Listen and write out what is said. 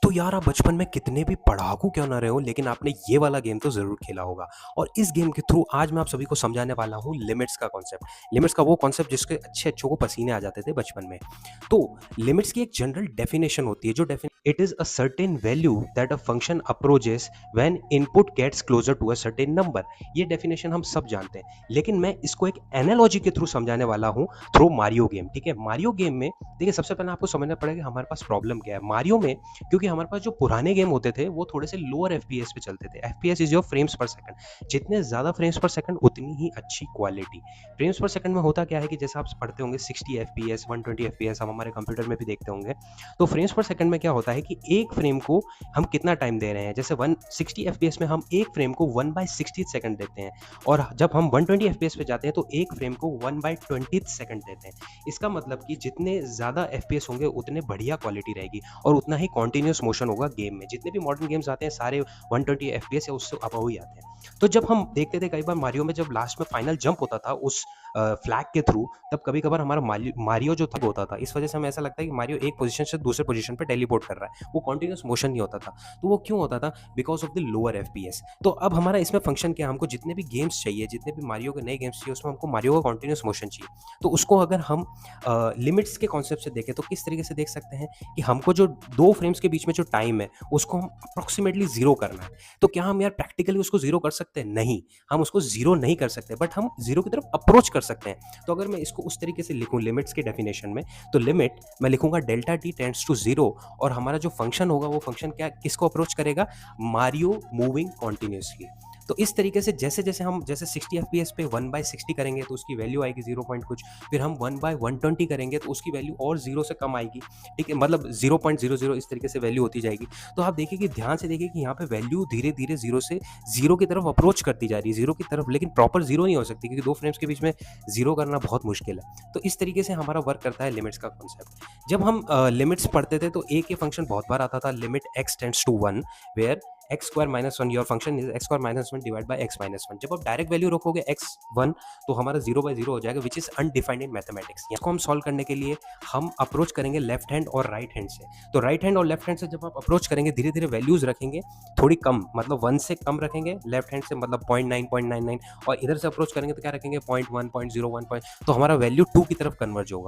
तो यार आप बचपन में कितने भी पढ़ाकू क्यों ना रहे हो लेकिन आपने ये वाला गेम तो ज़रूर खेला होगा। और इस गेम के थ्रू आज मैं आप सभी को समझाने वाला हूँ लिमिट्स का कॉन्सेप्ट। लिमिट्स का वो कॉन्सेप्ट जिसके अच्छे-अच्छों को पसीने आ जाते थे बचपन में। तो लिमिट्स की एक जनरल डेफिनेशन होती है जो it is a certain value that a function approaches when input gets closer to a certain number. ये डेफिनेशन हम सब जानते हैं, लेकिन मैं इसको एक एनालॉजी के थ्रू समझाने वाला हूँ थ्रू मारियो गेम। ठीक है, मारियो गेम में देखिए सबसे पहले आपको समझना पड़ेगा हमारे पास प्रॉब्लम क्या है मारियो में। क्योंकि हमारे पास जो पुराने गेम होते थे वो थोड़े से लोअर एफपीएस पे चलते थे। एफपीएस इज योर फ्रेम्स पर सेकंड। जितने ज़्यादा फ्रेम्स पर सेकंड उतनी ही अच्छी क्वालिटी। फ्रेम्स पर सेकंड में होता क्या है कि जैसे आप पढ़ते होंगे 60 एफपीएस 120 एफपीएस, हम हमारे कंप्यूटर में भी देखते होंगे। तो फ्रेम्स पर सेकंड में क्या होता है कि एक फ्रेम को हम कितना टाइम दे रहे हैं। जैसे 160 एफपीएस में हम एक फ्रेम को 1/60 सेकंड देते हैं, और जब हम 120 एफपीएस पे जाते हैं तो एक फ्रेम को 1/20 सेकंड देते हैं। इसका मतलब कि जितने ज़्यादा एफपीएस होंगे उतने बढ़िया क्वालिटी रहेगी और उतना ही कॉन्टिन्यूस मोशन होगा गेम में। जितने भी मॉडर्न गेम्स आते हैं सारे 120 एफपीएस या उससे अबव ही आते हैं। तो जब हम देखते थे कई बार मारियो में जब लास्ट में फाइनल जंप होता था उस फ्लैग के थ्रू, तब कभी कभार हमारा मारियो जो था होता था। इस वजह से हमें ऐसा लगता है कि मारियो एक पोजीशन से दूसरे पोजीशन पे टेलीपोर्ट कर रहा है, वो कॉन्टिन्यूस मोशन नहीं होता था। तो वो क्यों होता था? Because of the lower FPS. तो अब हमारा इसमें फंक्शन क्या है, हमको जितने भी गेम्स चाहिए, जितने भी मारियो के नए गेम्स चाहिए, उसमें हमको मारियो का कॉन्टिन्यूस मोशन चाहिए। तो उसको अगर हम लिमिट्स के कॉन्सेप्ट से देखें तो किस तरीके से देख सकते हैं कि हमको जो दो फ्रेम्स के बीच में जो टाइम है उसको हम अप्रोक्सीमेटली जीरो करना है। तो क्या हम यार प्रैक्टिकली उसको जीरो कर सकते हैं? नहीं, हम उसको जीरो नहीं कर सकते, बट हम जीरो की तरफ अप्रोच कर सकते हैं। तो अगर मैं इसको उस तरीके से लिखूं लिमिट्स के डेफिनेशन में, तो लिमिट मैं लिखूंगा delta t tends to zero, और हमारा जो फंक्शन होगा वो फंक्शन क्या किसको अप्रोच करेगा? Mario moving continuously. तो इस तरीके से जैसे जैसे हम जैसे 60 एफपीएस पे 1/60 करेंगे तो उसकी वैल्यू आएगी 0 पॉइंट कुछ। फिर हम 1/120 करेंगे तो उसकी वैल्यू और जीरो से कम आएगी। ठीक है, मतलब 0.00 इस तरीके से वैल्यू होती जाएगी। तो आप देखिए कि ध्यान से देखिए कि यहाँ पे वैल्यू धीरे धीरे जीरो से जीरो की तरफ अप्रोच करती जा रही है, जीरो की तरफ, लेकिन प्रॉपर जीरो नहीं हो सकती क्योंकि दो फ्रेम्स के बीच में जीरो करना बहुत मुश्किल है। तो इस तरीके से हमारा वर्क करता है लिमिट्स का कॉन्सेप्ट। जब हम लिमिट्स पढ़ते थे तो एक ये फंक्शन बहुत बार आता था, limit x tends to 1, where x square minus one, your function is x square minus one divide by x minus one. जब आप डायरेक्ट वैल्यू रखोगे x1 तो हमारा 0/0 हो जाएगा, which is undefined in mathematics. इसको हम सॉल्व करने के लिए हम अप्रोच करेंगे लेफ्ट हैंड और राइट हैंड से। तो राइट हैंड और लेफ्ट हैंड से जब आप अप्रोच करेंगे धीरे धीरे वैल्यूज रखेंगे थोड़ी कम, मतलब 1 से कम रखेंगे लेफ्ट हैंड से, मतलब 0.9 0.99, और इधर से अप्रोच करेंगे तो क्या रखेंगे 0.1 0.01 तो हमारा वैल्यू 2 की तरफ कन्वर्ज होगा।